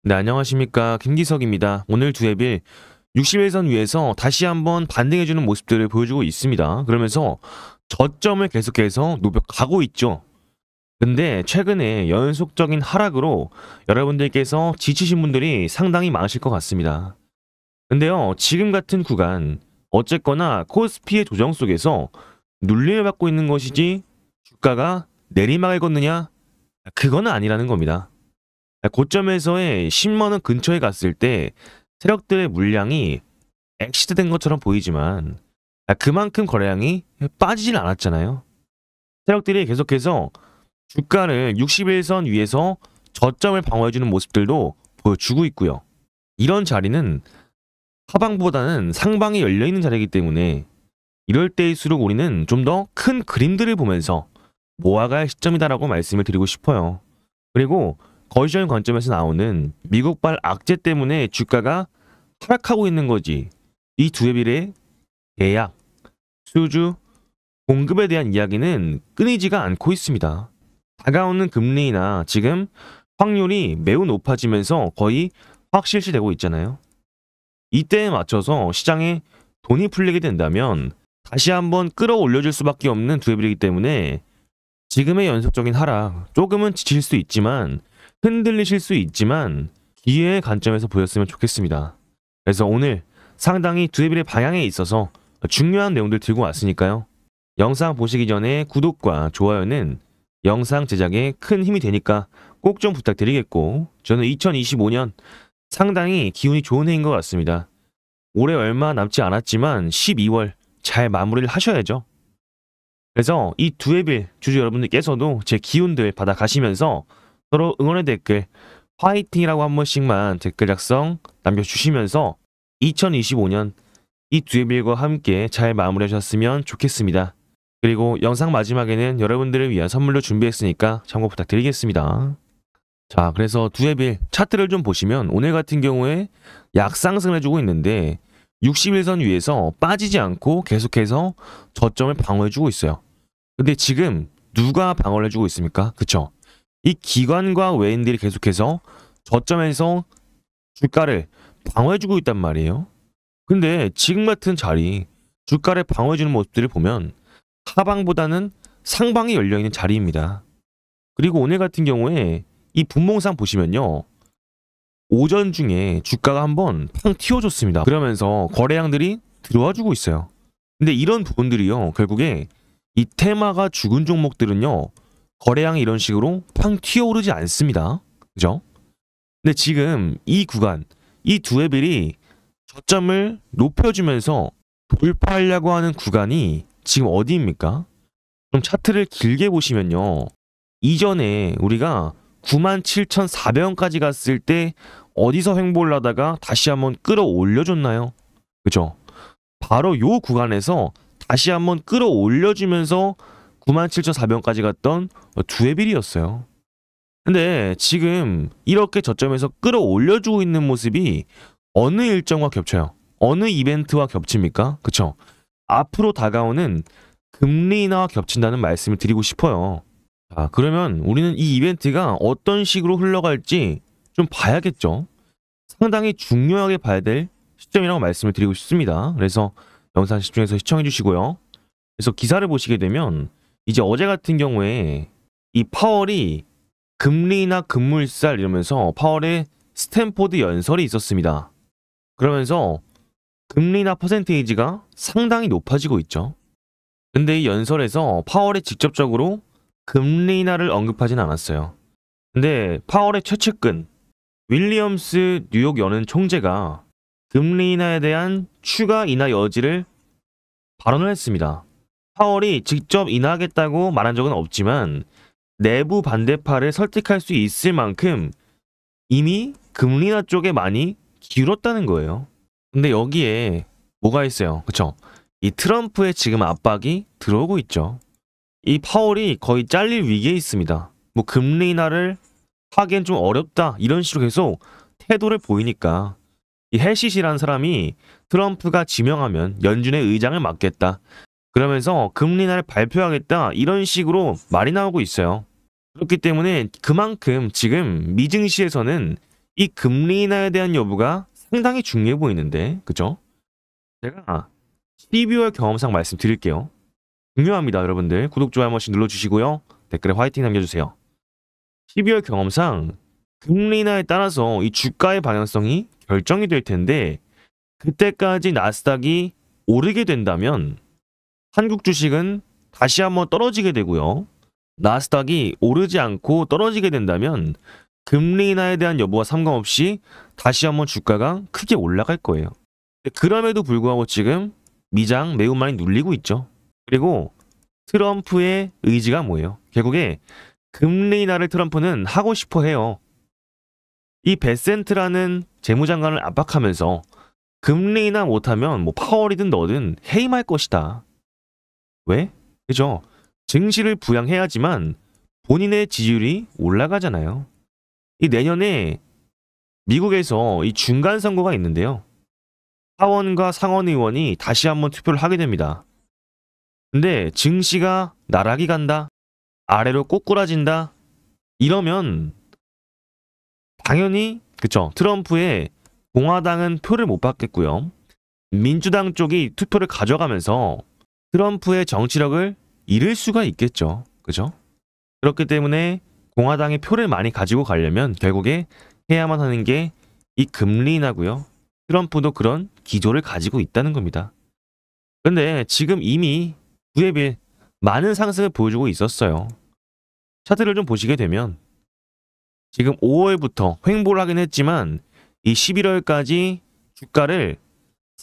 네, 안녕하십니까. 김기석입니다. 오늘 두앱일 60일선 위에서 다시 한번 반등해주는 모습들을 보여주고 있습니다. 그러면서 저점을 계속해서 높여가고 있죠. 근데 최근에 연속적인 하락으로 여러분들께서 지치신 분들이 상당히 많으실 것 같습니다. 근데요, 지금 같은 구간 어쨌거나 코스피의 조정 속에서 눌림을 받고 있는 것이지 주가가 내리막을 걷느냐? 그거는 아니라는 겁니다. 고점에서의 10만원 근처에 갔을 때 세력들의 물량이 엑시트된 것처럼 보이지만 그만큼 거래량이 빠지진 않았잖아요. 세력들이 계속해서 주가를 60일선 위에서 저점을 방어해주는 모습들도 보여주고 있고요. 이런 자리는 하방보다는 상방이 열려있는 자리이기 때문에 이럴 때일수록 우리는 좀 더 큰 그림들을 보면서 모아갈 시점이다라고 말씀을 드리고 싶어요. 그리고 거시적인 관점에서 나오는 미국발 악재 때문에 주가가 하락하고 있는 거지, 이 두앱일의 대약, 수주, 공급에 대한 이야기는 끊이지가 않고 있습니다. 다가오는 금리나 지금 확률이 매우 높아지면서 거의 확실시되고 있잖아요. 이때에 맞춰서 시장에 돈이 풀리게 된다면 다시 한번 끌어올려줄 수밖에 없는 두앱일이기 때문에 지금의 연속적인 하락, 조금은 지칠 수 있지만 흔들리실 수 있지만 기회의 관점에서 보였으면 좋겠습니다. 그래서 오늘 상당히 두앱일의 방향에 있어서 중요한 내용들 들고 왔으니까요. 영상 보시기 전에 구독과 좋아요는 영상 제작에 큰 힘이 되니까 꼭 좀 부탁드리겠고, 저는 2025년 상당히 기운이 좋은 해인 것 같습니다. 올해 얼마 남지 않았지만 12월 잘 마무리를 하셔야죠. 그래서 이 두앱일 주주 여러분들께서도 제 기운들 받아가시면서 서로 응원의 댓글, 화이팅이라고 한 번씩만 댓글 작성 남겨주시면서 2025년 이 두앱일과 함께 잘 마무리하셨으면 좋겠습니다. 그리고 영상 마지막에는 여러분들을 위한 선물로 준비했으니까 참고 부탁드리겠습니다. 자, 그래서 두앱일 차트를 좀 보시면 오늘 같은 경우에 약상승을 해주고 있는데 60일선 위에서 빠지지 않고 계속해서 저점을 방어해주고 있어요. 근데 지금 누가 방어를 해주고 있습니까? 그쵸? 이 기관과 외인들이 계속해서 저점에서 주가를 방어해주고 있단 말이에요. 근데 지금 같은 자리, 주가를 방어해주는 모습들을 보면 하방보다는 상방이 열려있는 자리입니다. 그리고 오늘 같은 경우에 이 분봉상 보시면요, 오전 중에 주가가 한번 팡 튀어줬습니다. 그러면서 거래량들이 들어와주고 있어요. 근데 이런 부분들이요, 결국에 이 테마가 죽은 종목들은요, 거래량이 이런 식으로 팡 튀어오르지 않습니다. 그죠? 근데 지금 이 구간, 이 두앱일이 저점을 높여주면서 돌파하려고 하는 구간이 지금 어디입니까? 그럼 차트를 길게 보시면요, 이전에 우리가 97,400원까지 갔을 때 어디서 횡보를 하다가 다시 한번 끌어올려줬나요? 그죠? 바로 요 구간에서 다시 한번 끌어올려주면서 97,400원까지 갔던 두앱일이었어요. 근데 지금 이렇게 저점에서 끌어올려주고 있는 모습이 어느 일정과 겹쳐요? 어느 이벤트와 겹칩니까? 그쵸? 앞으로 다가오는 금리 인하와 겹친다는 말씀을 드리고 싶어요. 자, 그러면 우리는 이 이벤트가 어떤 식으로 흘러갈지 좀 봐야겠죠? 상당히 중요하게 봐야 될 시점이라고 말씀을 드리고 싶습니다. 그래서 영상 집중해서 시청해 주시고요. 그래서 기사를 보시게 되면 이제 어제 같은 경우에 이 파월이 금리나 금물살 이러면서 파월의 스탠포드 연설이 있었습니다. 그러면서 금리나 퍼센테이지가 상당히 높아지고 있죠. 근데 이 연설에서 파월이 직접적으로 금리 인하를 언급하진 않았어요. 근데 파월의 최측근 윌리엄스 뉴욕 연은 총재가 금리 인하에 대한 추가 인하 여지를 발언을 했습니다. 파월이 직접 인하하겠다고 말한 적은 없지만 내부 반대파를 설득할 수 있을 만큼 이미 금리 인하 쪽에 많이 기울었다는 거예요. 근데 여기에 뭐가 있어요? 그쵸? 이 트럼프의 지금 압박이 들어오고 있죠. 이 파월이 거의 잘릴 위기에 있습니다. 뭐 금리 인하를 하기엔 좀 어렵다 이런 식으로 계속 태도를 보이니까 이 해시시라는 사람이 트럼프가 지명하면 연준의 의장을 맡겠다, 그러면서 금리 인하를 발표하겠다 이런 식으로 말이 나오고 있어요. 그렇기 때문에 그만큼 지금 미증시에서는 이 금리 인하에 대한 여부가 상당히 중요해 보이는데, 그죠? 제가 12월 경험상 말씀드릴게요. 중요합니다, 여러분들. 구독, 좋아요 한 번씩 눌러주시고요. 댓글에 화이팅 남겨주세요. 12월 경험상 금리 인하에 따라서 이 주가의 방향성이 결정이 될 텐데, 그때까지 나스닥이 오르게 된다면 한국 주식은 다시 한번 떨어지게 되고요. 나스닥이 오르지 않고 떨어지게 된다면 금리 인하에 대한 여부와 상관없이 다시 한번 주가가 크게 올라갈 거예요. 그럼에도 불구하고 지금 미장 매우 많이 눌리고 있죠. 그리고 트럼프의 의지가 뭐예요? 결국에 금리 인하를 트럼프는 하고 싶어 해요. 이 베센트라는 재무장관을 압박하면서 금리 인하 못하면 뭐 파월이든 너든 해임할 것이다. 왜? 그죠? 증시를 부양해야지만 본인의 지지율이 올라가잖아요. 이 내년에 미국에서 이 중간 선거가 있는데요. 하원과 상원 의원이 다시 한번 투표를 하게 됩니다. 근데 증시가 나락이 간다, 아래로 꼬꾸라진다, 이러면 당연히 그쵸, 트럼프의 공화당은 표를 못 받겠고요. 민주당 쪽이 투표를 가져가면서 트럼프의 정치력을 잃을 수가 있겠죠. 그죠? 그렇기 때문에 공화당의 표를 많이 가지고 가려면 결국에 해야만 하는 게 이 금리 인하고요. 트럼프도 그런 기조를 가지고 있다는 겁니다. 근데 지금 이미 두에 비해 많은 상승을 보여주고 있었어요. 차트를 좀 보시게 되면 지금 5월부터 횡보를 하긴 했지만 이 11월까지 주가를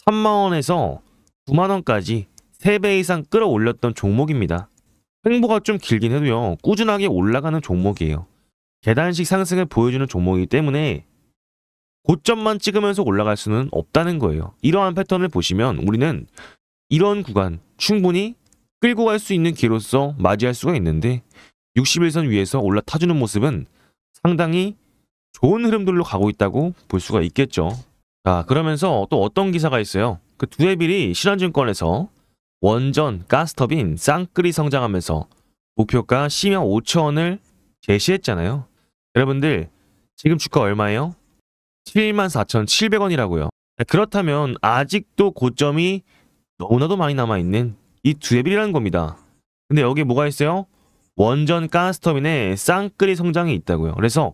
3만원에서 9만원까지 3배 이상 끌어올렸던 종목입니다. 횡보가 좀 길긴 해도요, 꾸준하게 올라가는 종목이에요. 계단식 상승을 보여주는 종목이기 때문에 고점만 찍으면서 올라갈 수는 없다는 거예요. 이러한 패턴을 보시면 우리는 이런 구간 충분히 끌고 갈 수 있는 기로서 맞이할 수가 있는데 60일선 위에서 올라타주는 모습은 상당히 좋은 흐름들로 가고 있다고 볼 수가 있겠죠. 자, 그러면서 또 어떤 기사가 있어요. 그 두에빌이 신한증권에서 원전 가스터빈 쌍끌이 성장하면서 목표가 10만 5천원을 제시했잖아요. 여러분들 지금 주가 얼마예요? 74,700원이라고요. 그렇다면 아직도 고점이 너무나도 많이 남아있는 이 두에빌이라는 겁니다. 근데 여기에 뭐가 있어요? 원전 가스터빈에 쌍끌이 성장이 있다고요. 그래서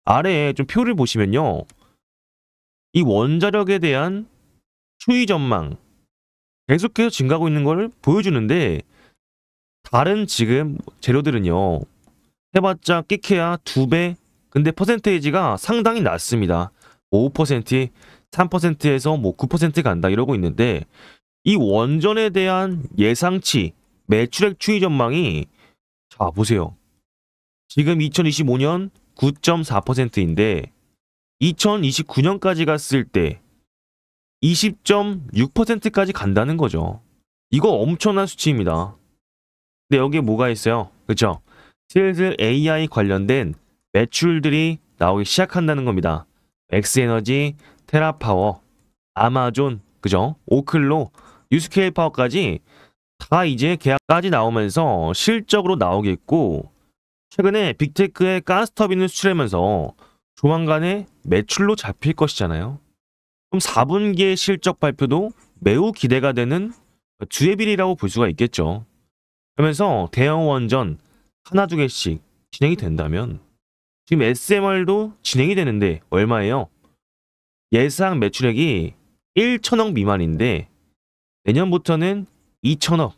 아래에 좀 표를 보시면요, 이 원자력에 대한 추이 전망 계속해서 증가하고 있는 걸 보여주는데, 다른 지금 재료들은요 해봤자 끼케야 2배, 근데 퍼센테이지가 상당히 낮습니다. 5%, 3%에서 뭐 9% 간다 이러고 있는데, 이 원전에 대한 예상치 매출액 추이 전망이, 자 보세요. 지금 2025년 9.4%인데 2029년까지 갔을 때 20.6%까지 간다는 거죠. 이거 엄청난 수치입니다. 근데 여기에 뭐가 있어요? 그쵸? 슬슬 AI 관련된 매출들이 나오기 시작한다는 겁니다. 엑스에너지, 테라파워, 아마존, 그죠? 오클로, 유스케일 파워까지 다 이제 계약까지 나오면서 실적으로 나오겠고, 최근에 빅테크의 가스터빈을 수출하면서 조만간에 매출로 잡힐 것이잖아요. 그럼 4분기의 실적 발표도 매우 기대가 되는 두에빌이라고 볼 수가 있겠죠. 그러면서 대형 원전 하나 두 개씩 진행이 된다면 지금 SMR도 진행이 되는데 얼마예요? 예상 매출액이 1천억 미만인데 내년부터는 2천억,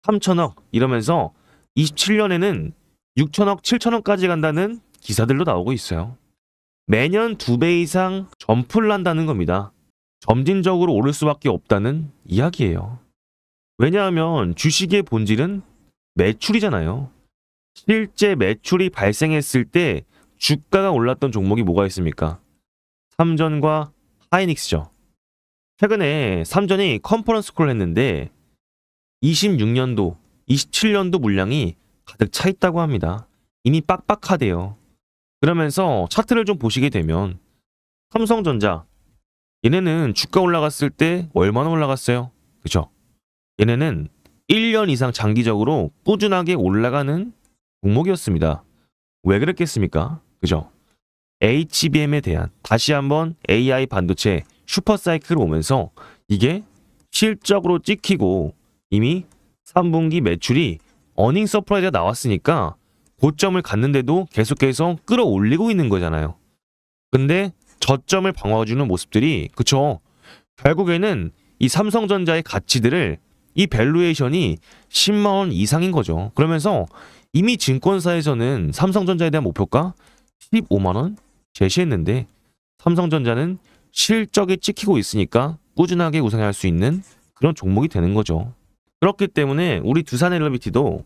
3천억 이러면서 27년에는 6천억, 7천억까지 간다는 기사들도 나오고 있어요. 매년 2배 이상 점프를 한다는 겁니다. 점진적으로 오를 수밖에 없다는 이야기예요. 왜냐하면 주식의 본질은 매출이잖아요. 실제 매출이 발생했을 때 주가가 올랐던 종목이 뭐가 있습니까? 삼전과 하이닉스죠. 최근에 삼전이 컨퍼런스 콜을 했는데 26년도, 27년도 물량이 가득 차 있다고 합니다. 이미 빡빡하대요. 그러면서 차트를 좀 보시게 되면 삼성전자, 얘네는 주가 올라갔을 때 얼마나 올라갔어요? 그죠? 얘네는 1년 이상 장기적으로 꾸준하게 올라가는 종목이었습니다. 왜 그랬겠습니까? 그죠? HBM에 대한 다시 한번 AI 반도체 슈퍼사이클이 오면서 이게 실적으로 찍히고 이미 3분기 매출이 어닝 서프라이즈가 나왔으니까 고점을 갔는데도 계속해서 끌어올리고 있는 거잖아요. 근데 저점을 방어해주는 모습들이 그쵸? 결국에는 이 삼성전자의 가치들을 이 밸류에이션이 10만원 이상인 거죠. 그러면서 이미 증권사에서는 삼성전자에 대한 목표가 15만원 제시했는데 삼성전자는 실적이 찍히고 있으니까 꾸준하게 우상할 수 있는 그런 종목이 되는 거죠. 그렇기 때문에 우리 두산엘리비티도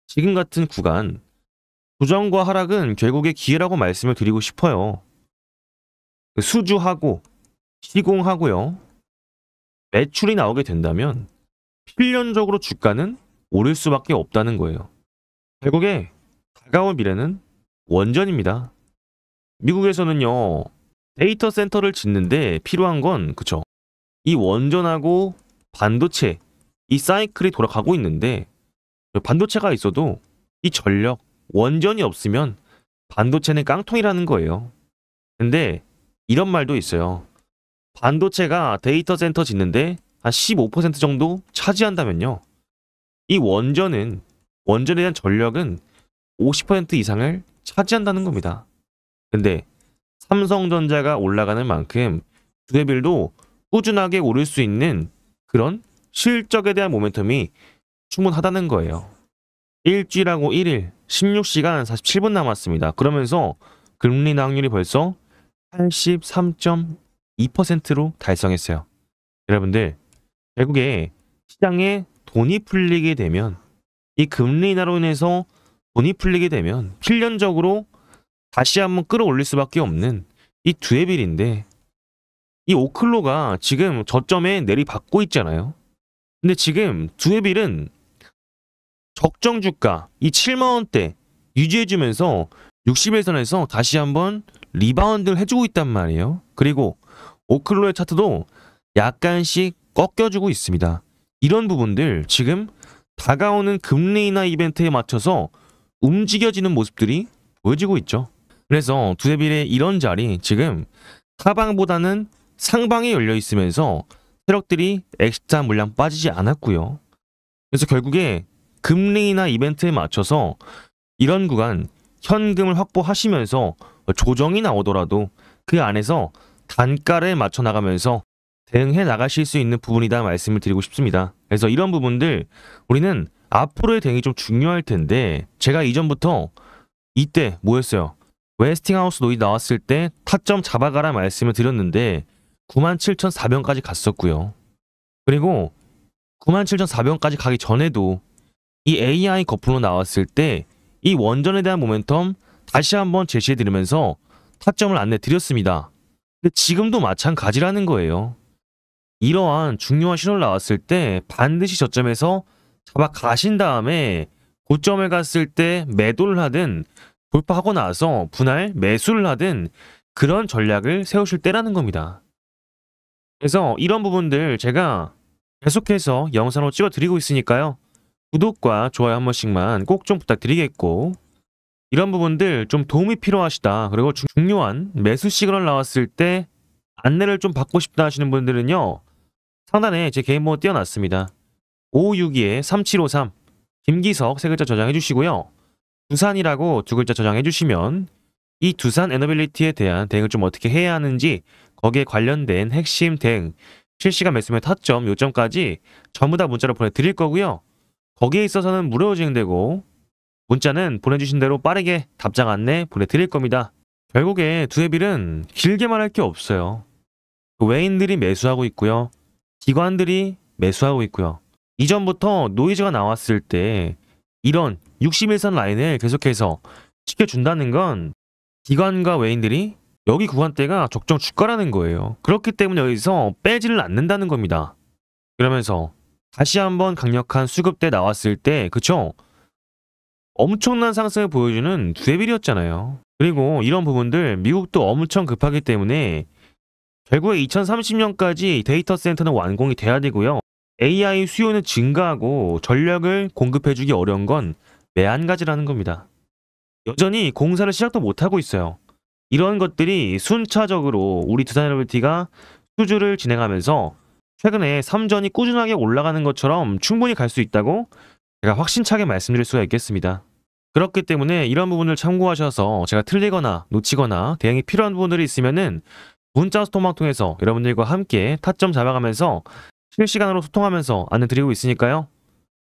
지금 같은 구간 조정과 하락은 결국에 기회라고 말씀을 드리고 싶어요. 수주하고 시공하고요. 매출이 나오게 된다면 필연적으로 주가는 오를 수밖에 없다는 거예요. 결국에 다가올 미래는 원전입니다. 미국에서는요. 데이터 센터를 짓는데 필요한 건 그쵸. 이 원전하고 반도체 이 사이클이 돌아가고 있는데 반도체가 있어도 이 전력 원전이 없으면 반도체는 깡통이라는 거예요. 근데 이런 말도 있어요. 반도체가 데이터 센터 짓는데 한 15% 정도 차지한다면요. 이 원전에 대한 전력은 50% 이상을 차지한다는 겁니다. 근데 삼성전자가 올라가는 만큼 두레빌도 꾸준하게 오를 수 있는 그런 실적에 대한 모멘텀이 충분하다는 거예요. 일주일하고 1일 16시간 47분 남았습니다. 그러면서 금리 인하 확률이 벌써 83.2%로 달성했어요. 여러분들 결국에 시장에 돈이 풀리게 되면 이 금리 인하로 인해서 돈이 풀리게 되면 필연적으로 다시 한번 끌어올릴 수밖에 없는 이 두에빌인데 이 오클로가 지금 저점에 내리받고 있잖아요. 근데 지금 두에빌은 적정 주가 이 7만원대 유지해주면서 60일선에서 다시 한번 리바운드를 해주고 있단 말이에요. 그리고 오클로의 차트도 약간씩 꺾여주고 있습니다. 이런 부분들 지금 다가오는 금리 인하 이벤트에 맞춰서 움직여지는 모습들이 보여지고 있죠. 그래서 두에빌의 이런 자리 지금 하방보다는 상방에 열려 있으면서 세력들이 엑스트라 물량 빠지지 않았고요. 그래서 결국에 금리 인하 이벤트에 맞춰서 이런 구간 현금을 확보하시면서 조정이 나오더라도 그 안에서 단가를 맞춰 나가면서 대응해 나가실 수 있는 부분이다 말씀을 드리고 싶습니다. 그래서 이런 부분들 우리는 앞으로의 대응이 좀 중요할 텐데 제가 이전부터 이때 뭐였어요? 웨스팅하우스 노이 나왔을 때 타점 잡아가라 말씀을 드렸는데 97,400원까지 갔었고요. 그리고 97,400원까지 가기 전에도 이 AI 거품으로 나왔을 때 이 원전에 대한 모멘텀 다시 한번 제시해드리면서 타점을 안내드렸습니다. 근데 지금도 마찬가지라는 거예요. 이러한 중요한 신호를 나왔을 때 반드시 저점에서 잡아 가신 다음에 고점에 갔을 때 매도를 하든 돌파하고 나서 분할 매수를 하든 그런 전략을 세우실 때라는 겁니다. 그래서 이런 부분들 제가 계속해서 영상으로 찍어드리고 있으니까요. 구독과 좋아요 한 번씩만 꼭 좀 부탁드리겠고 이런 부분들 좀 도움이 필요하시다. 그리고 중요한 매수 시그널 나왔을 때 안내를 좀 받고 싶다 하시는 분들은요. 상단에 제 개인 번호 띄워놨습니다. 5562-3753 김기석 세 글자 저장해 주시고요. 두산이라고 두 글자 저장해 주시면 이 두산 에너빌리티에 대한 대응을 좀 어떻게 해야 하는지 거기에 관련된 핵심 대응 실시간 매수매 타점 요점까지 전부 다 문자로 보내드릴 거고요. 거기에 있어서는 무료로 진행되고 문자는 보내주신 대로 빠르게 답장 안내 보내드릴 겁니다. 결국에 두에빌은 길게 말할 게 없어요. 외인들이 매수하고 있고요. 기관들이 매수하고 있고요. 이전부터 노이즈가 나왔을 때 이런 61선 라인을 계속해서 지켜준다는 건 기관과 외인들이 여기 구간대가 적정 주가라는 거예요. 그렇기 때문에 여기서 빼지를 않는다는 겁니다. 그러면서 다시 한번 강력한 수급대 나왔을 때 그쵸? 엄청난 상승을 보여주는 두에빌이었잖아요. 그리고 이런 부분들 미국도 엄청 급하기 때문에 결국에 2030년까지 데이터 센터는 완공이 돼야 되고요. AI 수요는 증가하고 전력을 공급해주기 어려운 건 매한가지라는 겁니다. 여전히 공사를 시작도 못하고 있어요. 이런 것들이 순차적으로 우리 두산일러비티가 수주를 진행하면서 최근에 3전이 꾸준하게 올라가는 것처럼 충분히 갈 수 있다고 제가 확신차게 말씀드릴 수가 있겠습니다. 그렇기 때문에 이런 부분을 참고하셔서 제가 틀리거나 놓치거나 대응이 필요한 부분들이 있으면은 문자 소통망 통해서 여러분들과 함께 타점 잡아가면서 실시간으로 소통하면서 안내 드리고 있으니까요.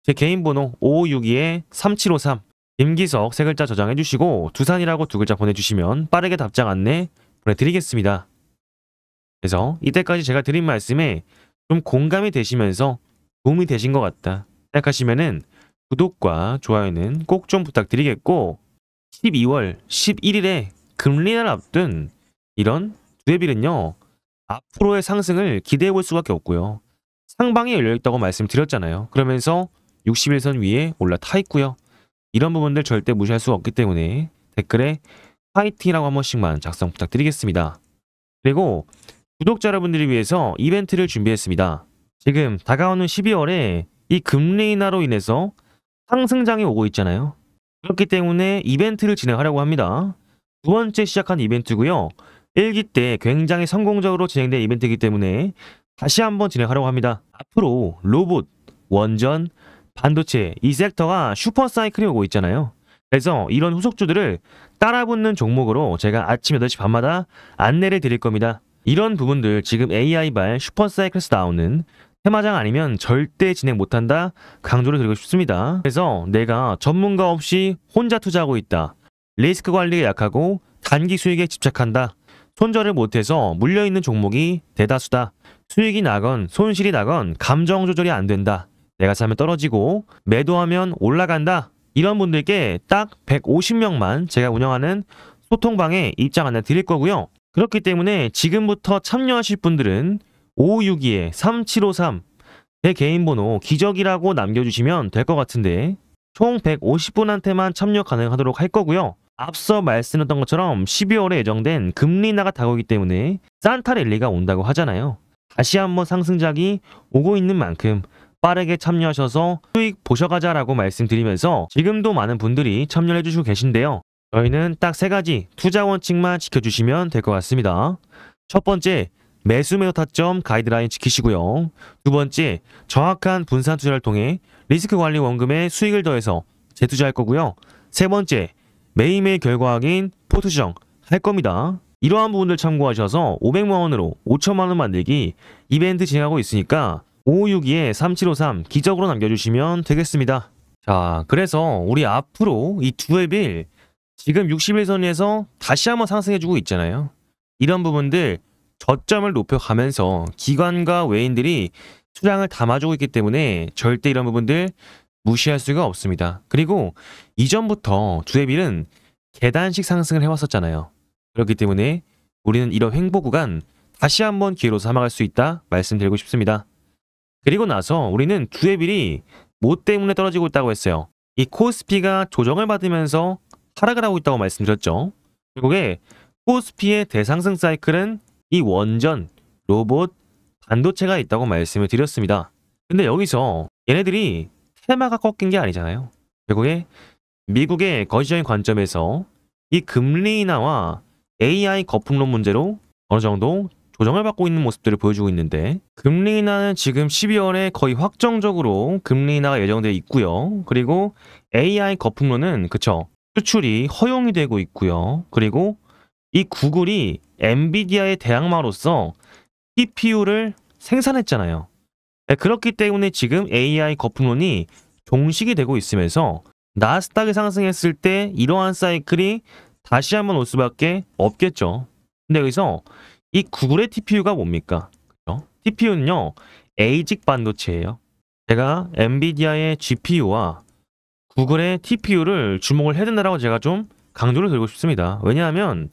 제 개인 번호 5562-3753 김기석 3글자 저장해주시고 두산이라고 2글자 보내주시면 빠르게 답장 안내 보내드리겠습니다. 그래서 이때까지 제가 드린 말씀에 좀 공감이 되시면서 도움이 되신 것 같다 생각하시면은 구독과 좋아요는 꼭 좀 부탁드리겠고 12월 11일에 금리날 앞둔 이런 두에빌은요 앞으로의 상승을 기대해 볼 수밖에 없고요. 상방이 열려있다고 말씀드렸잖아요. 그러면서 61선 위에 올라타 있고요. 이런 부분들 절대 무시할 수가 없기 때문에 댓글에 화이팅이라고 한 번씩만 작성 부탁드리겠습니다. 그리고 구독자 여러분들을 위해서 이벤트를 준비했습니다. 지금 다가오는 12월에 이 금리 인하로 인해서 상승장이 오고 있잖아요. 그렇기 때문에 이벤트를 진행하려고 합니다. 두 번째 시작한 이벤트고요. 1기 때 굉장히 성공적으로 진행된 이벤트이기 때문에 다시 한번 진행하려고 합니다. 앞으로 로봇, 원전, 반도체 이 섹터가 슈퍼사이클이 오고 있잖아요. 그래서 이런 후속주들을 따라붙는 종목으로 제가 아침 8시 반마다 안내를 드릴 겁니다. 이런 부분들 지금 AI발 슈퍼사이클에서 나오는 테마장 아니면 절대 진행 못한다 강조를 드리고 싶습니다. 그래서 내가 전문가 없이 혼자 투자하고 있다. 리스크 관리에 약하고 단기 수익에 집착한다. 손절을 못해서 물려있는 종목이 대다수다. 수익이 나건 손실이 나건 감정 조절이 안 된다. 내가 사면 떨어지고 매도하면 올라간다. 이런 분들께 딱 150명만 제가 운영하는 소통방에 입장 안내 드릴 거고요. 그렇기 때문에 지금부터 참여하실 분들은 5562-3753 제 개인 번호 기적이라고 남겨주시면 될 것 같은데 총 150분한테만 참여 가능하도록 할 거고요. 앞서 말씀드렸던 것처럼 12월에 예정된 금리 인하가 다가오기 때문에 산타 랠리가 온다고 하잖아요. 다시 한번 상승작이 오고 있는 만큼 빠르게 참여하셔서 수익 보셔가자라고 말씀드리면서 지금도 많은 분들이 참여를 해주시고 계신데요. 저희는 딱 3가지 투자 원칙만 지켜주시면 될 것 같습니다. 첫 번째, 매수 매도 타점 가이드라인 지키시고요. 두 번째, 정확한 분산 투자를 통해 리스크 관리 원금에 수익을 더해서 재투자할 거고요. 세 번째, 매일매일 결과 확인 포트 수정 할 겁니다. 이러한 부분들 참고하셔서 500만원으로 5천만원 만들기 이벤트 진행하고 있으니까 5562-3753 기적으로 남겨주시면 되겠습니다. 자, 그래서 우리 앞으로 이 두에빌 지금 61선에서 다시 한번 상승해주고 있잖아요. 이런 부분들 저점을 높여가면서 기관과 외인들이 수량을 담아주고 있기 때문에 절대 이런 부분들 무시할 수가 없습니다. 그리고 이전부터 두에빌은 계단식 상승을 해왔었잖아요. 그렇기 때문에 우리는 이런 횡보 구간 다시 한번 기회로 삼아갈 수 있다 말씀드리고 싶습니다. 그리고 나서 우리는 두에빌이 뭐 때문에 떨어지고 있다고 했어요. 이 코스피가 조정을 받으면서 하락을 하고 있다고 말씀드렸죠. 결국에 코스피의 대상승 사이클은 이 원전, 로봇, 반도체가 있다고 말씀을 드렸습니다. 근데 여기서 얘네들이 테마가 꺾인 게 아니잖아요. 결국에 미국의 거시적인 관점에서 이 금리 인하와 AI 거품론 문제로 어느 정도 조정을 받고 있는 모습들을 보여주고 있는데 금리 인하는 지금 12월에 거의 확정적으로 금리 인하가 예정되어 있고요. 그리고 AI 거품론은 그쵸 수출이 허용이 되고 있고요. 그리고 이 구글이 엔비디아의 대항마로서 CPU를 생산했잖아요. 그렇기 때문에 지금 AI 거품론이 종식이 되고 있으면서 나스닥이 상승했을 때 이러한 사이클이 다시 한번 올 수밖에 없겠죠. 근데 여기서 이 구글의 TPU가 뭡니까? 그렇죠? TPU는요 ASIC 반도체예요. 제가 엔비디아의 GPU와 구글의 TPU를 주목을 해야 된다고 제가 좀 강조를 드리고 싶습니다. 왜냐하면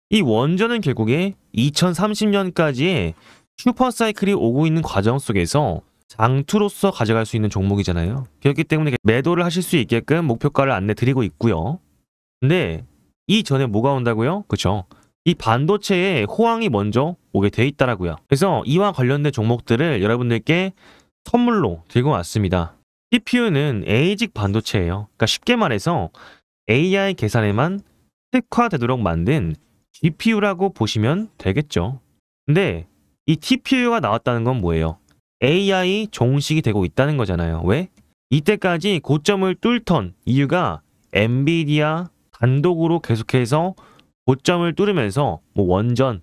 이 원전은 결국에 2030년까지의 슈퍼사이클이 오고 있는 과정 속에서 장투로서 가져갈 수 있는 종목이잖아요. 그렇기 때문에 매도를 하실 수 있게끔 목표가를 안내 드리고 있고요. 근데 이전에 뭐가 온다고요? 그쵸? 이 반도체에 호황이 먼저 오게 돼 있다라고요. 그래서 이와 관련된 종목들을 여러분들께 선물로 들고 왔습니다. CPU는 ASIC 반도체예요. 그러니까 쉽게 말해서 AI 계산에만 특화되도록 만든 GPU라고 보시면 되겠죠. 근데 이 TPU가 나왔다는 건 뭐예요? AI 종식이 되고 있다는 거잖아요. 왜? 이때까지 고점을 뚫던 이유가 엔비디아 단독으로 계속해서 고점을 뚫으면서 뭐 원전,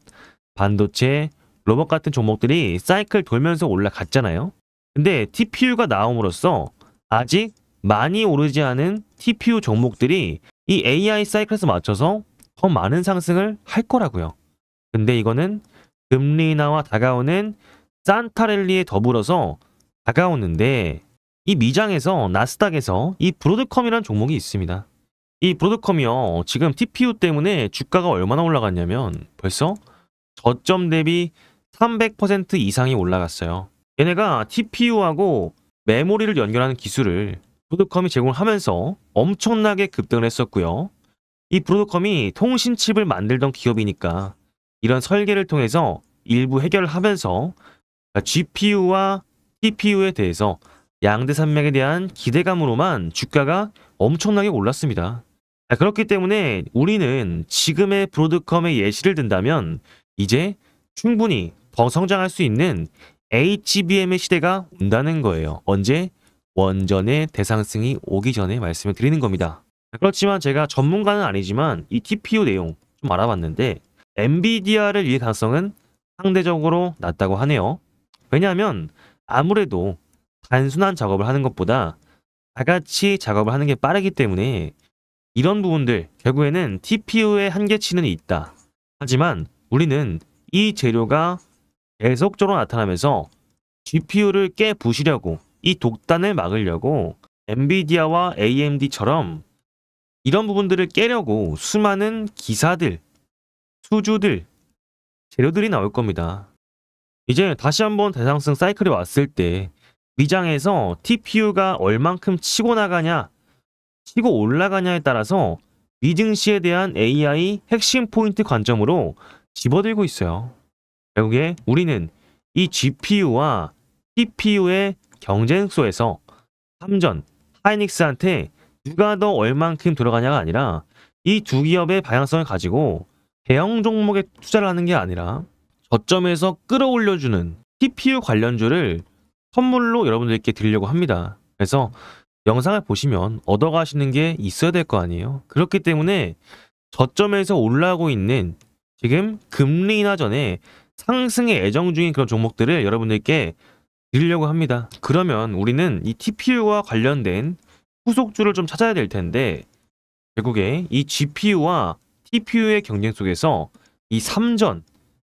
반도체, 로봇 같은 종목들이 사이클 돌면서 올라갔잖아요. 근데 TPU가 나옴으로써 아직 많이 오르지 않은 TPU 종목들이 이 AI 사이클에서 맞춰서 더 많은 상승을 할 거라고요. 근데 이거는 금리 인하와 다가오는 산타랠리에 더불어서 다가오는데 이 미장에서 나스닥에서 이 브로드컴이라는 종목이 있습니다. 이 브로드컴이요. 지금 TPU 때문에 주가가 얼마나 올라갔냐면 벌써 저점 대비 300% 이상이 올라갔어요. 얘네가 TPU하고 메모리를 연결하는 기술을 브로드컴이 제공하면서 엄청나게 급등을 했었고요. 이 브로드컴이 통신칩을 만들던 기업이니까 이런 설계를 통해서 일부 해결을 하면서 GPU와 TPU에 대해서 양대 산맥에 대한 기대감으로만 주가가 엄청나게 올랐습니다. 그렇기 때문에 우리는 지금의 브로드컴의 예시를 든다면 이제 충분히 더 성장할 수 있는 HBM의 시대가 온다는 거예요. 언제? 원전의 대상승이 오기 전에 말씀을 드리는 겁니다. 그렇지만 제가 전문가는 아니지만 이 TPU 내용 좀 알아봤는데 엔비디아를 위해 가능성은 상대적으로 낮다고 하네요. 왜냐하면 아무래도 단순한 작업을 하는 것보다 다같이 작업을 하는 게 빠르기 때문에 이런 부분들 결국에는 TPU의 한계치는 있다. 하지만 우리는 이 재료가 계속적으로 나타나면서 GPU를 깨부시려고 이 독단을 막으려고 엔비디아와 AMD처럼 이런 부분들을 깨려고 수많은 기사들, 수주들, 재료들이 나올 겁니다. 이제 다시 한번 대상승 사이클이 왔을 때 미장에서 TPU가 얼만큼 치고 나가냐, 치고 올라가냐에 따라서 미증시에 대한 AI 핵심 포인트 관점으로 집어들고 있어요. 결국에 우리는 이 GPU와 TPU의 경쟁소에서 삼전, 하이닉스한테 누가 더 얼만큼 들어가냐가 아니라 이 두 기업의 방향성을 가지고 대형 종목에 투자를 하는 게 아니라 저점에서 끌어올려주는 TPU 관련주를 선물로 여러분들께 드리려고 합니다. 그래서 영상을 보시면 얻어가시는 게 있어야 될 거 아니에요. 그렇기 때문에 저점에서 올라오고 있는 지금 금리 인하 전에 상승에 애정 중인 그런 종목들을 여러분들께 드리려고 합니다. 그러면 우리는 이 TPU와 관련된 후속주를 좀 찾아야 될 텐데 결국에 이 GPU와 TPU의 경쟁 속에서 이 삼전,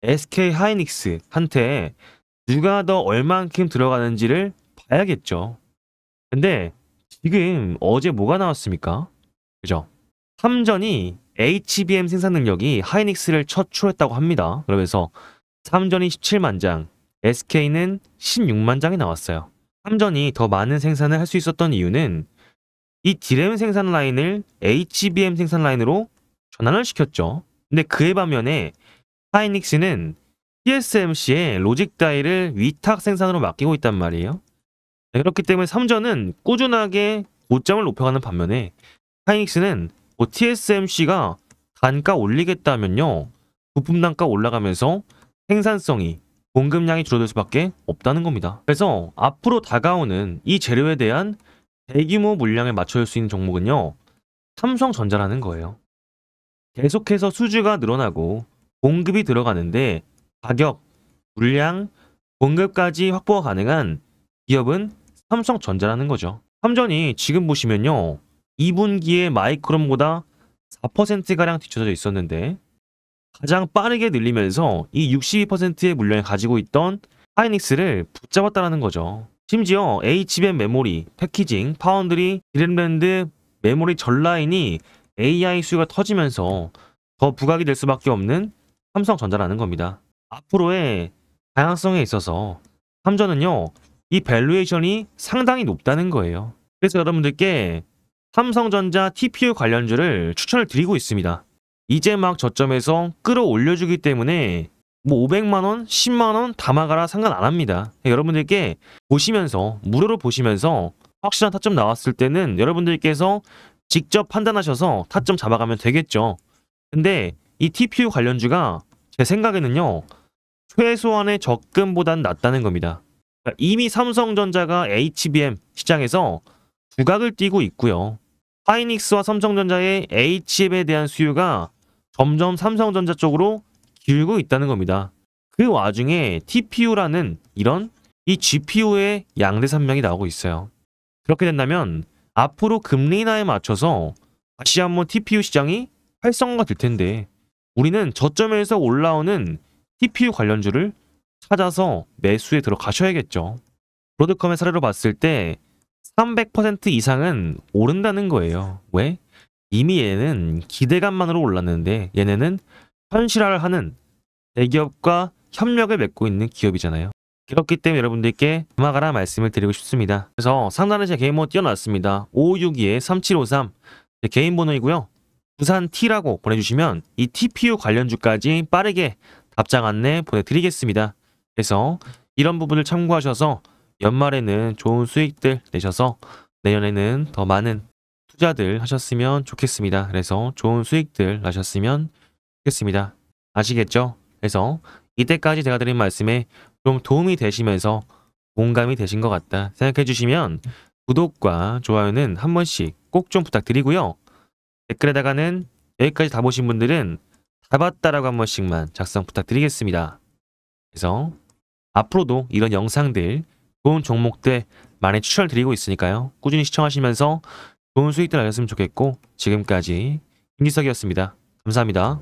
SK 하이닉스한테 누가 더 얼만큼 들어가는지를 봐야겠죠. 근데 지금 어제 뭐가 나왔습니까? 그죠? 삼전이 HBM 생산 능력이 하이닉스를 처출했다고 합니다. 그러면서 삼전이 17만 장, SK는 16만 장이 나왔어요. 삼전이 더 많은 생산을 할 수 있었던 이유는 이 DRAM 생산 라인을 HBM 생산 라인으로 전환을 시켰죠. 근데 그에 반면에 하이닉스는 TSMC의 로직 다이를 위탁 생산으로 맡기고 있단 말이에요. 그렇기 때문에 삼전은 꾸준하게 고점을 높여가는 반면에 하이닉스는 TSMC가 단가 올리겠다면요. 부품 단가 올라가면서 생산성이 공급량이 줄어들 수밖에 없다는 겁니다. 그래서 앞으로 다가오는 이 재료에 대한 대규모 물량을 맞춰줄 수 있는 종목은요. 삼성전자라는 거예요. 계속해서 수주가 늘어나고 공급이 들어가는데 가격, 물량, 공급까지 확보가 가능한 기업은 삼성전자라는 거죠. 삼전이 지금 보시면요. 2분기에 마이크론보다 4%가량 뒤쳐져 있었는데 가장 빠르게 늘리면서 이 62%의 물량을 가지고 있던 하이닉스를 붙잡았다는 거죠. 심지어 HBM 메모리, 패키징, 파운드리, 디램랜드 메모리 전 라인이 AI 수요가 터지면서 더 부각이 될 수밖에 없는 삼성전자라는 겁니다. 앞으로의 다양성에 있어서 삼전은요. 이 밸류에이션이 상당히 높다는 거예요. 그래서 여러분들께 삼성전자 TPU 관련주를 추천을 드리고 있습니다. 이제 막 저점에서 끌어올려주기 때문에 뭐 500만원, 10만원 담아가라 상관 안 합니다. 여러분들께 보시면서 무료로 보시면서 확실한 타점 나왔을 때는 여러분들께서 직접 판단하셔서 타점 잡아가면 되겠죠. 근데 이 TPU 관련주가 제 생각에는요, 최소한의 적금보단 낫다는 겁니다. 그러니까 이미 삼성전자가 HBM 시장에서 두각을 띠고 있고요. 하이닉스와 삼성전자의 HBM에 대한 수요가 점점 삼성전자 쪽으로 기울고 있다는 겁니다. 그 와중에 TPU라는 이런 이 GPU의 양대 산맥이 나오고 있어요. 그렇게 된다면 앞으로 금리 인하에 맞춰서 다시 한번 TPU 시장이 활성화가 될 텐데, 우리는 저점에서 올라오는 TPU 관련주를 찾아서 매수에 들어가셔야겠죠. 브로드컴의 사례로 봤을 때 300% 이상은 오른다는 거예요. 왜? 이미 얘는 기대감만으로 올랐는데 얘네는 현실화를 하는 대기업과 협력을 맺고 있는 기업이잖아요. 그렇기 때문에 여러분들께 음악하라 말씀을 드리고 싶습니다. 그래서 상단에 제 개인 번호 띄워놨습니다. 5562-3753 제 개인 번호이고요. 부산 T라고 보내주시면 이 TPU 관련주까지 빠르게 답장 안내 보내드리겠습니다. 그래서 이런 부분을 참고하셔서 연말에는 좋은 수익들 내셔서 내년에는 더 많은 투자들 하셨으면 좋겠습니다. 그래서 좋은 수익들 나셨으면 좋겠습니다. 아시겠죠? 그래서 이때까지 제가 드린 말씀에 좀 도움이 되시면서 공감이 되신 것 같다 생각해 주시면 구독과 좋아요는 한 번씩 꼭 좀 부탁드리고요. 댓글에다가는 여기까지 다 보신 분들은 다 봤다라고 한 번씩만 작성 부탁드리겠습니다. 그래서 앞으로도 이런 영상들, 좋은 종목들 많이 추천드리고 있으니까요. 꾸준히 시청하시면서 좋은 수익들 하셨으면 좋겠고, 지금까지 김기석이었습니다. 감사합니다.